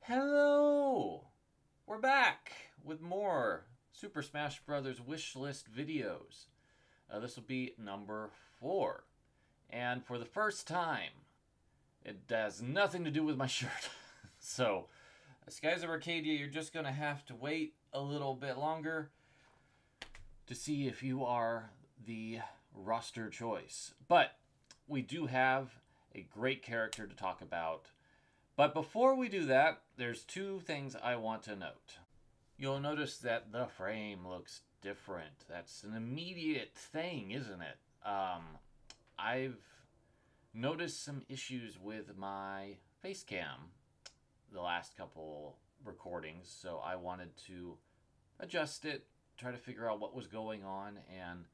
Hello! We're back with more Super Smash Bros. Wish List videos. This will be number 4. And for the first time, it has nothing to do with my shirt. So, Skies of Arcadia, you're just going to have to wait a little bit longer to see if you are the roster choice. But we do have a great character to talk about. But before we do that, there's two things I want to note. You'll notice that the frame looks different. That's an immediate thing, isn't it? I've noticed some issues with my face cam the last couple recordings, so I wanted to adjust it, try to figure out what was going on, and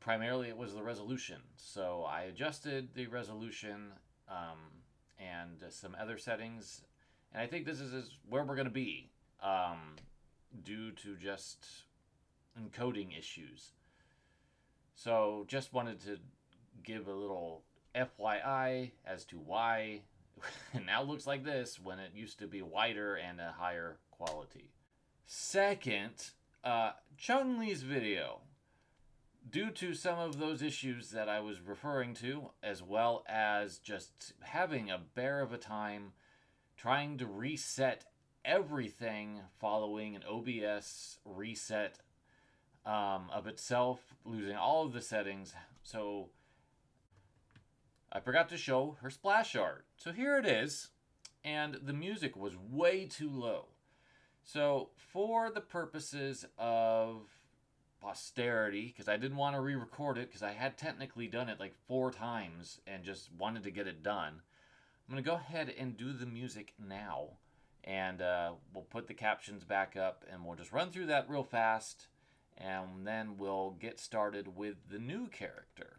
primarily it was the resolution. So I adjusted the resolution and some other settings, and I think this is where we're going to be due to just encoding issues. So just wanted to give a little FYI as to why it now looks like this when it used to be wider and a higher quality. Second, Chun-Li's video. Due to some of those issues that I was referring to, as well as just having a bear of a time trying to reset everything following an OBS reset of itself, losing all of the settings. So I forgot to show her splash art. So here it is, and the music was way too low. So for the purposes of posterity, because I didn't want to re-record it because I had technically done it like 4 times and just wanted to get it done, I'm going to go ahead and do the music now, and we'll put the captions back up and we'll just run through that real fast, and then we'll get started with the new character.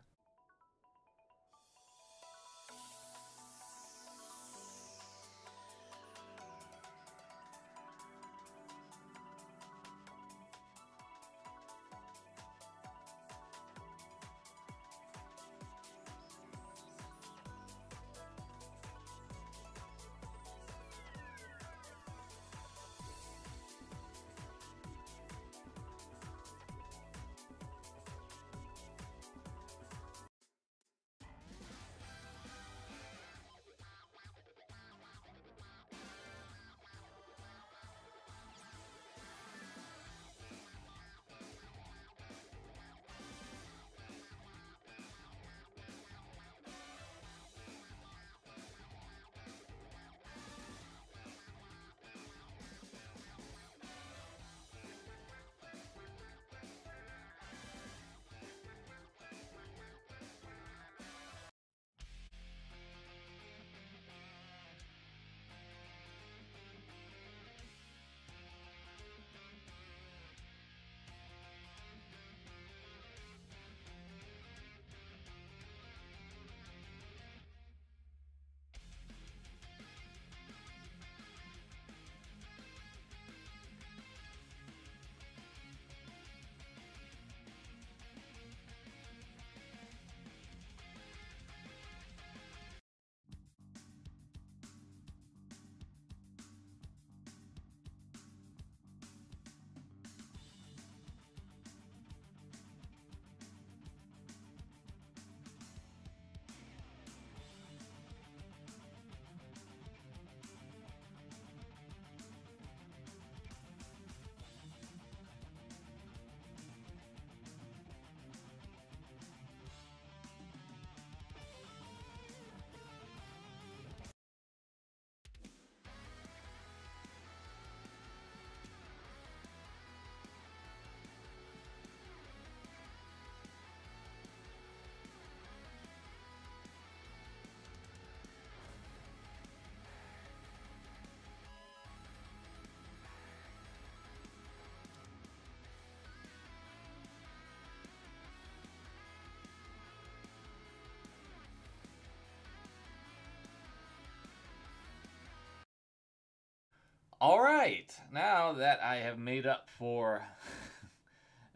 All right, now that I have made up for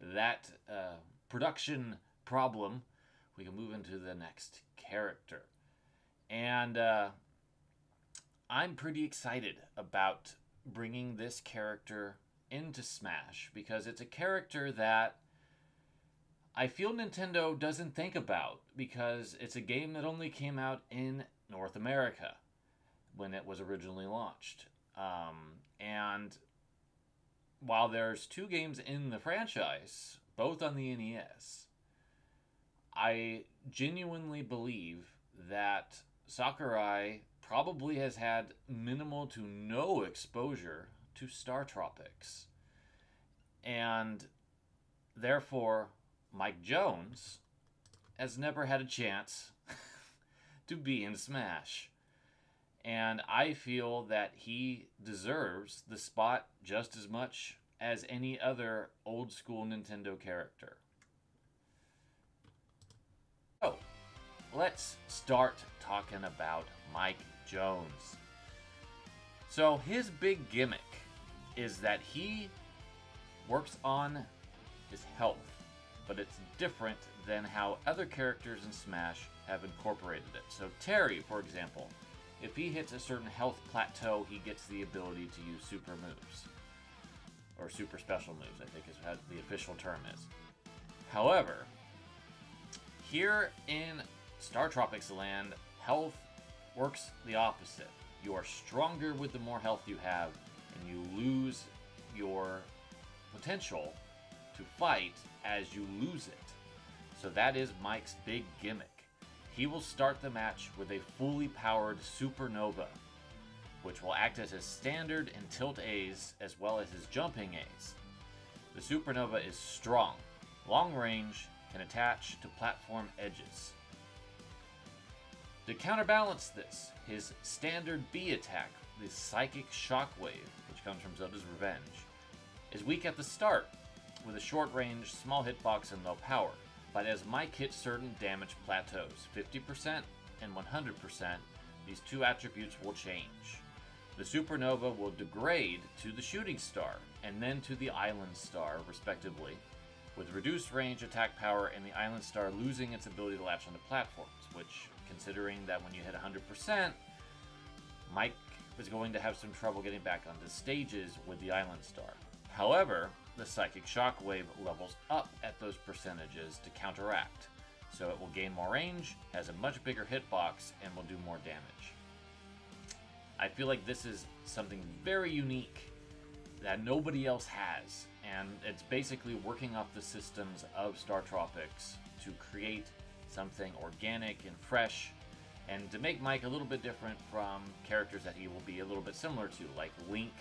that production problem, we can move into the next character. And I'm pretty excited about bringing this character into Smash because it's a character that I feel Nintendo doesn't think about because it's a game that only came out in North America when it was originally launched. And while there's 2 games in the franchise, both on the NES, I genuinely believe that Sakurai probably has had minimal to no exposure to Star Tropics. And therefore, Mike Jones has never had a chance to be in Smash. And I feel that he deserves the spot just as much as any other old school Nintendo character. So, let's start talking about Mike Jones. So, his big gimmick is that he works on his health, but it's different than how other characters in Smash have incorporated it. So, Terry, for example, if he hits a certain health plateau, he gets the ability to use super moves. Or super special moves, I think is what the official term is. However, here in Star Tropics land, health works the opposite. You are stronger with the more health you have, and you lose your potential to fight as you lose it. So that is Mike's big gimmick. He will start the match with a fully powered Supernova, which will act as his standard and tilt A's as well as his jumping A's. The Supernova is strong, long range, can attach to platform edges. To counterbalance this, his standard B attack, the Psychic Shockwave, which comes from Zelda's Revenge, is weak at the start, with a short range, small hitbox, and low power. But as Mike hits certain damage plateaus, 50% and 100%, these 2 attributes will change. The Supernova will degrade to the Shooting Star, and then to the Island Star, respectively, with reduced range, attack power, and the Island Star losing its ability to latch onto platforms, which, considering that when you hit 100%, Mike is going to have some trouble getting back onto stages with the Island Star. However, the Psychic Shockwave levels up at those percentages to counteract, so it will gain more range, has a much bigger hitbox, and will do more damage. I feel like this is something very unique that nobody else has, and it's basically working off the systems of Star Tropics to create something organic and fresh, and to make Mike a little bit different from characters that he will be a little bit similar to, like Link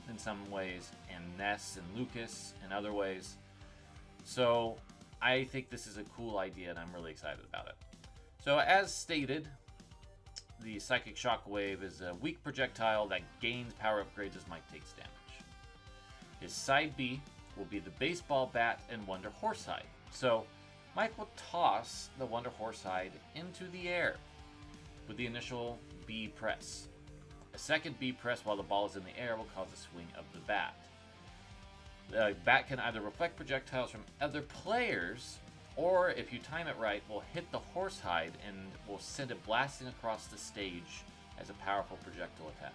in some ways, and Ness and Lucas in other ways. So I think this is a cool idea, and I'm really excited about it. So as stated, the Psychic Shockwave is a weak projectile that gains power upgrades as Mike takes damage. His side B will be the Baseball Bat and Wonder Horsehide. So Mike will toss the Wonder Horsehide into the air with the initial B press. A second B press while the ball is in the air will cause a swing of the bat. The bat can either reflect projectiles from other players, or if you time it right, will hit the horsehide and will send it blasting across the stage as a powerful projectile attack.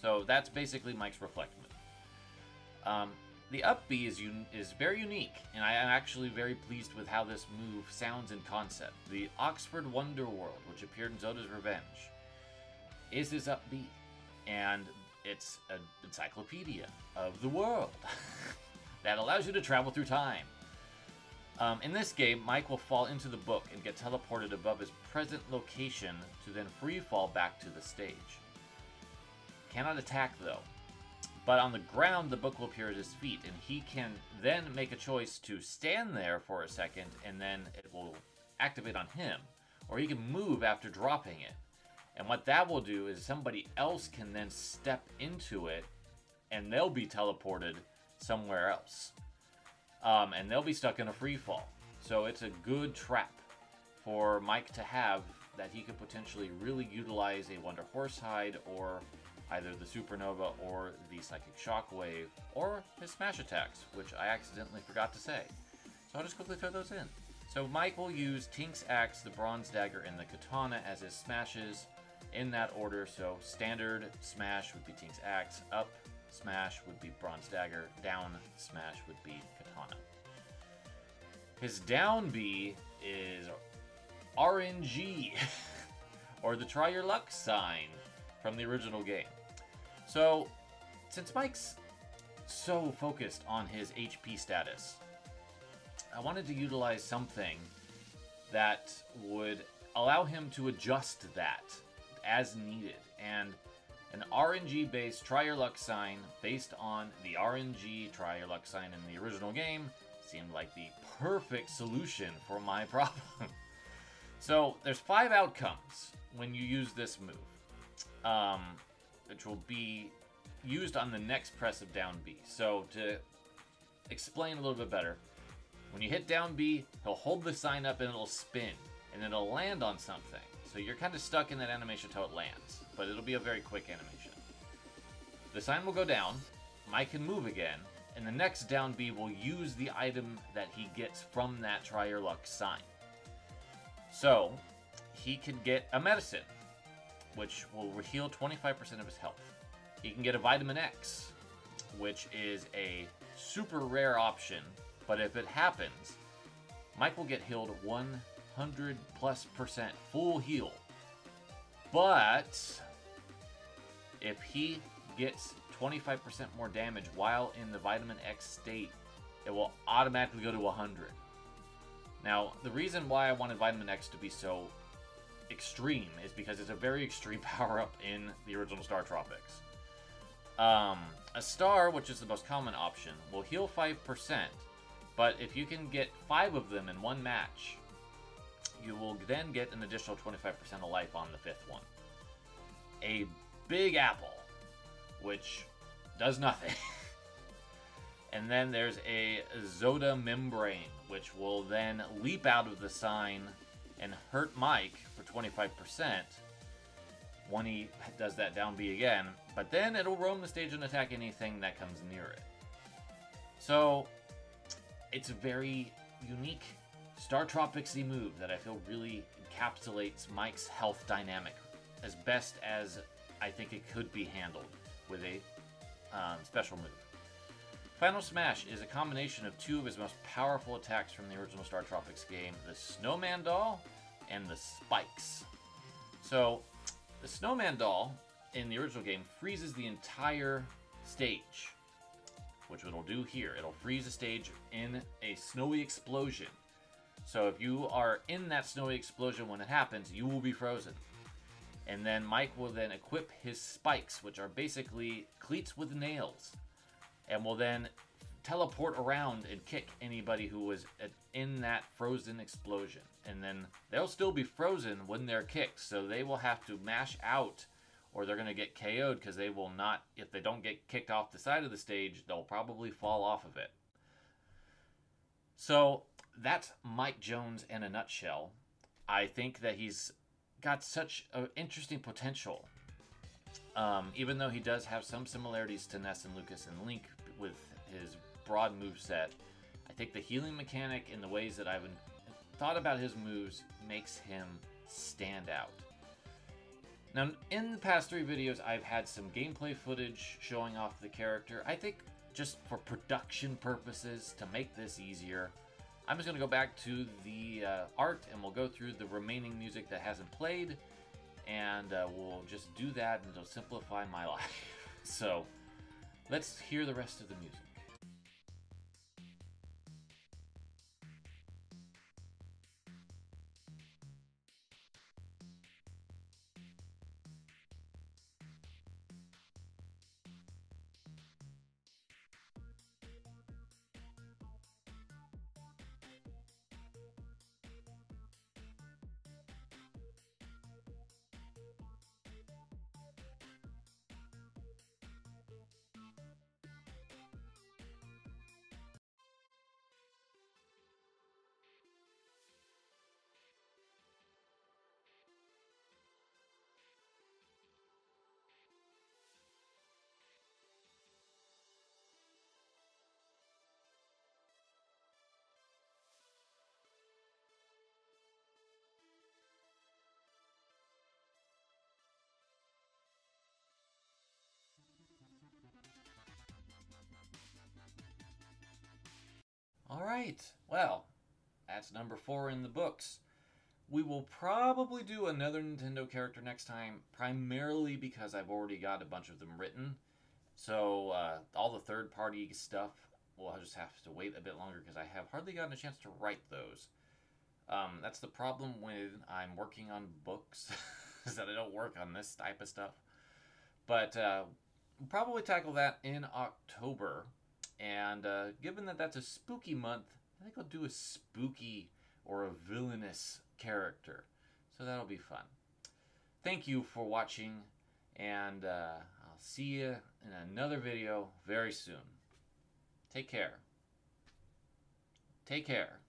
So that's basically Mike's reflect move. The up B is very unique, and I am actually very pleased with how this move sounds in concept. The Oxford Wonderworld, which appeared in Zelda's Revenge, is his up B, and it's an encyclopedia of the world that allows you to travel through time. In this game, Mike will fall into the book and get teleported above his present location to then free fall back to the stage. Cannot attack though, but on the ground the book will appear at his feet, and he can then make a choice to stand there for a second and then it will activate on him, or he can move after dropping it. And what that will do is somebody else can then step into it and they'll be teleported somewhere else. And they'll be stuck in a free fall. So it's a good trap for Mike to have that he could potentially really utilize a Wonder Horsehide, or either the Supernova or the Psychic Shockwave, or his smash attacks, which I accidentally forgot to say. So I'll just quickly throw those in. So Mike will use Tink's Axe, the Bronze Dagger, and the Katana as his smashes, in that order. So standard smash would be Tink's Axe, up smash would be Bronze Dagger, down smash would be Katana. His down B is RNG, or the Try Your Luck sign from the original game. So, since Mike's so focused on his HP status, I wanted to utilize something that would allow him to adjust that as needed. And an RNG-based Try Your Luck sign based on the RNG Try Your Luck sign in the original game seemed like the perfect solution for my problem. So there's 5 outcomes when you use this move, which will be used on the next press of down B. So to explain a little bit better, when you hit down B, he'll hold the sign up and it'll spin, and it'll land on something. So you're kind of stuck in that animation until it lands, but it'll be a very quick animation. The sign will go down, Mike can move again, and the next down B will use the item that he gets from that Try Your Luck sign. So he can get a medicine, which will heal 25% of his health. He can get a vitamin X, which is a super rare option, but if it happens, Mike will get healed 100+% full heal. But if he gets 25% more damage while in the vitamin X state, it will automatically go to 100. Now, the reason why I wanted vitamin X to be so extreme is because it's a very extreme power-up in the original Star Tropics. A star, which is the most common option, will heal 5%, but if you can get 5 of them in one match, you will then get an additional 25% of life on the 5th one. A big apple, which does nothing. And then there's a Zoda membrane, which will then leap out of the sign and hurt Mike for 25% when he does that down B again, but then it'll roam the stage and attack anything that comes near it. So it's a very unique Star Tropics-y move that I feel really encapsulates Mike's health dynamic as best as I think it could be handled with a special move. Final Smash is a combination of 2 of his most powerful attacks from the original Star Tropics game, the Snowman Doll and the Spikes. So, the Snowman Doll in the original game freezes the entire stage, which it'll do here. It'll freeze the stage in a snowy explosion. So if you are in that snowy explosion when it happens, you will be frozen. And then Mike will then equip his spikes, which are basically cleats with nails, and will then teleport around and kick anybody who was in that frozen explosion. And then they'll still be frozen when they're kicked, so they will have to mash out or they're going to get KO'd, because they will not, if they don't get kicked off the side of the stage, they'll probably fall off of it. So that's Mike Jones in a nutshell. I think that he's got such an interesting potential. Even though he does have some similarities to Ness and Lucas and Link with his broad moveset, I think the healing mechanic and the ways that I've thought about his moves makes him stand out. Now, in the past 3 videos, I've had some gameplay footage showing off the character. I think just for production purposes, to make this easier, I'm just going to go back to the art and we'll go through the remaining music that hasn't played, and we'll just do that and it'll simplify my life. So, let's hear the rest of the music. All right. Well, that's number 4 in the books. We will probably do another Nintendo character next time, primarily because I've already got a bunch of them written. So all the third-party stuff, well, I'll just have to wait a bit longer because I have hardly gotten a chance to write those. That's the problem when I'm working on books, is that I don't work on this type of stuff. But we'll probably tackle that in October. And given that that's a spooky month, I think I'll do a spooky or a villainous character. So that'll be fun. Thank you for watching, and I'll see you in another video very soon. Take care. Take care.